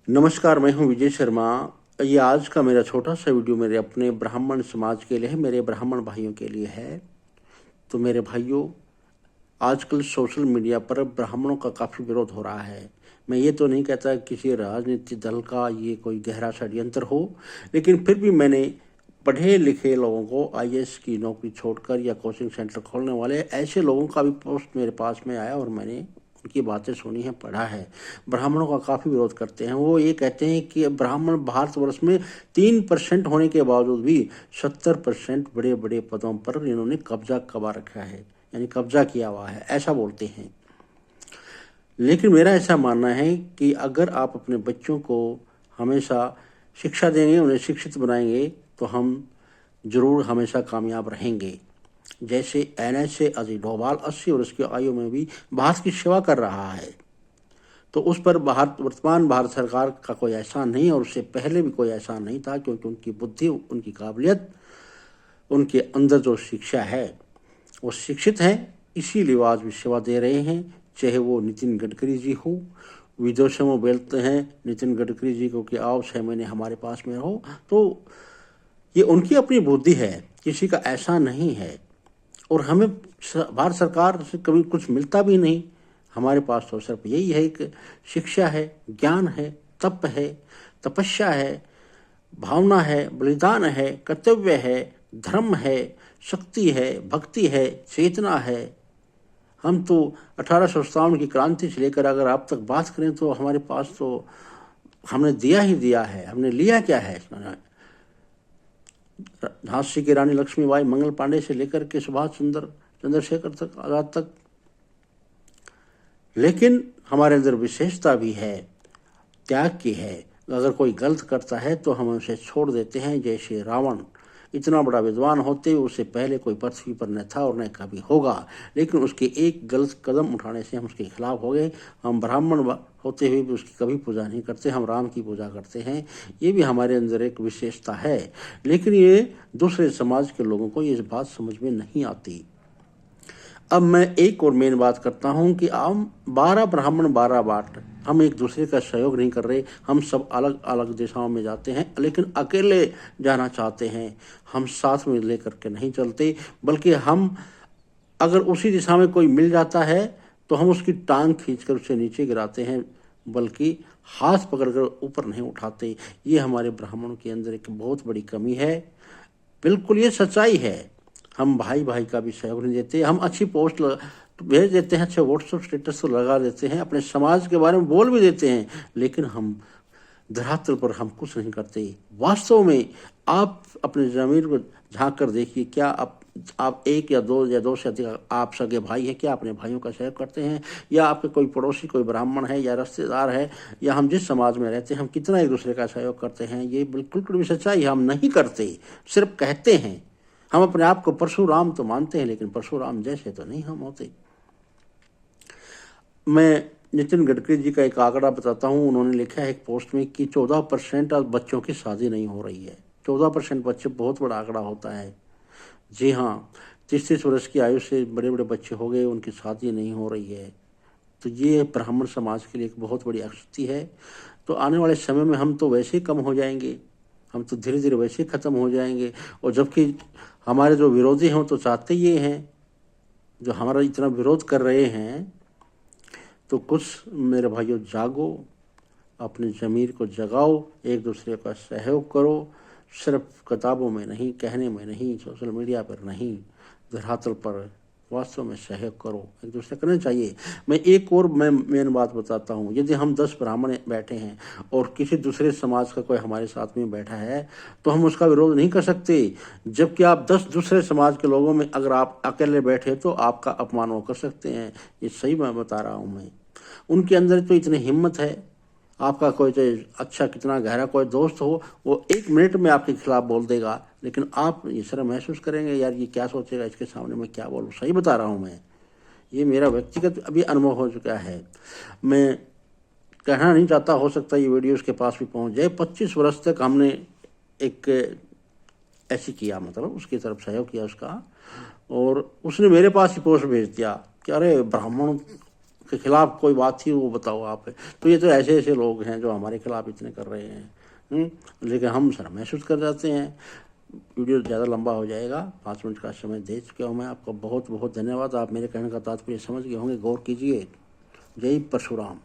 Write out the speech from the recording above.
नमस्कार, मैं हूँ विजय शर्मा। ये आज का मेरा छोटा सा वीडियो मेरे अपने ब्राह्मण समाज के लिए है, मेरे ब्राह्मण भाइयों के लिए है। तो मेरे भाइयों, आजकल सोशल मीडिया पर ब्राह्मणों का काफ़ी विरोध हो रहा है। मैं ये तो नहीं कहता किसी राजनीतिक दल का ये कोई गहरा षड्यंत्र हो, लेकिन फिर भी मैंने पढ़े लिखे लोगों को आईएएस की नौकरी छोड़कर या कोचिंग सेंटर खोलने वाले ऐसे लोगों का भी पोस्ट मेरे पास में आया और मैंने उनकी बातें सुनी हैं, पढ़ा है। ब्राह्मणों का काफ़ी विरोध करते हैं। वो ये कहते हैं कि ब्राह्मण भारतवर्ष में 3% होने के बावजूद भी 70% बड़े बड़े पदों पर इन्होंने कब्जा कबा रखा है, यानी कब्जा किया हुआ है, ऐसा बोलते हैं। लेकिन मेरा ऐसा मानना है कि अगर आप अपने बच्चों को हमेशा शिक्षा देंगे, उन्हें शिक्षित बनाएंगे, तो हम जरूर हमेशा कामयाब रहेंगे। जैसे NSA अजय डोभाल 80 वर्ष की आयु में भी भारत की सेवा कर रहा है, तो उस पर वर्तमान भारत सरकार का कोई एहसान नहीं और उससे पहले भी कोई एहसान नहीं था, क्योंकि उनकी बुद्धि, उनकी काबिलियत, उनके अंदर जो शिक्षा है, वो शिक्षित हैं, इसीलिए वो आज भी सेवा दे रहे हैं। चाहे वो नितिन गडकरी जी हो, विदेशों में बोलते हैं नितिन गडकरी जी को कि आओ 6 महीने हमारे पास में रहो, तो ये उनकी अपनी बुद्धि है, किसी का एहसान नहीं है। और हमें भारत सरकार से कभी कुछ मिलता भी नहीं। हमारे पास तो सिर्फ यही है कि शिक्षा है, ज्ञान है, तप है, तपस्या है, भावना है, बलिदान है, कर्तव्य है, धर्म है, शक्ति है, भक्ति है, चेतना है। हम तो 1857 की क्रांति से लेकर अगर आप तक बात करें तो हमारे पास तो हमने दिया ही दिया है। हमने लिया क्या है? झांसी की रानी लक्ष्मीबाई, मंगल पांडे से लेकर के सुभाष चंद्रशेखर तक, आजाद तक। लेकिन हमारे अंदर विशेषता भी है, त्याग की है। अगर कोई गलत करता है तो हम उसे छोड़ देते हैं। जैसे रावण इतना बड़ा विद्वान होते हुए उससे पहले कोई पृथ्वी पर न था और न कभी होगा, लेकिन उसके एक गलत कदम उठाने से हम उसके खिलाफ हो गए। हम ब्राह्मण होते हुए भी उसकी कभी पूजा नहीं करते, हम राम की पूजा करते हैं। ये भी हमारे अंदर एक विशेषता है, लेकिन ये दूसरे समाज के लोगों को ये बात समझ में नहीं आती। अब मैं एक और मेन बात करता हूँ कि हम 12 ब्राह्मण 12 बाट, हम एक दूसरे का सहयोग नहीं कर रहे। हम सब अलग अलग दिशाओं में जाते हैं, लेकिन अकेले जाना चाहते हैं। हम साथ में लेकर के नहीं चलते, बल्कि हम अगर उसी दिशा में कोई मिल जाता है तो हम उसकी टांग खींचकर उसे नीचे गिराते हैं, बल्कि हाथ पकड़कर ऊपर नहीं उठाते। ये हमारे ब्राह्मणों के अंदर एक बहुत बड़ी कमी है। बिल्कुल ये सच्चाई है। हम भाई भाई का भी सहयोग नहीं देते। हम अच्छी पोस्ट भेज देते हैं, अच्छे व्हाट्सएप स्टेटस तो लगा देते हैं, अपने समाज के बारे में बोल भी देते हैं, लेकिन हम धरातल पर हम कुछ नहीं करते। वास्तव में आप अपने ज़मीर को झांक कर देखिए, क्या आप एक या दो से अधिक आप सगे भाई हैं? क्या अपने भाइयों का सहयोग करते हैं? या आपके कोई पड़ोसी, कोई ब्राह्मण है या रिश्तेदार है, या हम जिस समाज में रहते हैं, हम कितना एक दूसरे का सहयोग करते हैं? ये बिल्कुल भी सच्चाई है, हम नहीं करते, सिर्फ कहते हैं। हम अपने आप को परशुराम तो मानते हैं, लेकिन परशुराम जैसे तो नहीं हम होते। मैं नितिन गडकरी जी का एक आंकड़ा बताता हूँ। उन्होंने लिखा है एक पोस्ट में कि 14% आज बच्चों की शादी नहीं हो रही है। 14% बच्चे बहुत बड़ा आंकड़ा होता है। जी हाँ, 30-30 वर्ष की आयु से बड़े बड़े बच्चे हो गए, उनकी शादी नहीं हो रही है। तो ये ब्राह्मण समाज के लिए एक बहुत बड़ी अक्षति है। तो आने वाले समय में हम तो वैसे ही कम हो जाएंगे, हम तो धीरे धीरे वैसे ही ख़त्म हो जाएंगे। और जबकि हमारे जो विरोधी हैं वो तो चाहते ये हैं, जो हमारा इतना विरोध कर रहे हैं। तो कुछ मेरे भाइयों, जागो, अपने ज़मीर को जगाओ, एक दूसरे का सहयोग करो। सिर्फ किताबों में नहीं, कहने में नहीं, सोशल मीडिया पर नहीं, धरातल पर वास्तव में सहयोग करो, एक दूसरे करना चाहिए। मैं एक और मेन बात बताता हूँ। यदि हम 10 ब्राह्मण बैठे हैं और किसी दूसरे समाज का कोई हमारे साथ में बैठा है, तो हम उसका विरोध नहीं कर सकते। जबकि आप 10 दूसरे समाज के लोगों में अगर आप अकेले बैठे तो आपका अपमान वो कर सकते हैं। ये सही मैं बता रहा हूँ। मैं उनके अंदर तो इतनी हिम्मत है। आपका कोई तो अच्छा कितना गहरा कोई दोस्त हो, वो 1 मिनट में आपके खिलाफ बोल देगा, लेकिन आप ये शर्म महसूस करेंगे, यार ये क्या सोचेगा, इसके सामने मैं क्या बोलूँ। सही बता रहा हूँ मैं, ये मेरा व्यक्तिगत अभी अनुभव हो चुका है। मैं कहना नहीं चाहता, हो सकता है ये वीडियो उसके पास भी पहुँच जाए। 25 वर्ष तक हमने एक ऐसी किया, मतलब उसकी तरफ सहयोग किया उसका, और उसने मेरे पास ही पोस्ट भेज दिया कि अरे ब्राह्मण के खिलाफ कोई बात थी वो बताओ आप। तो ये तो ऐसे ऐसे लोग हैं जो हमारे खिलाफ इतने कर रहे हैं। लेकिन हम शर्म महसूस कर जाते हैं। वीडियो ज़्यादा लंबा हो जाएगा, 5 मिनट का समय दे चुका हूँ मैं। आपका बहुत बहुत धन्यवाद। आप मेरे कहने का तात्पर्य समझ गए होंगे, गौर कीजिए। जय परशुराम।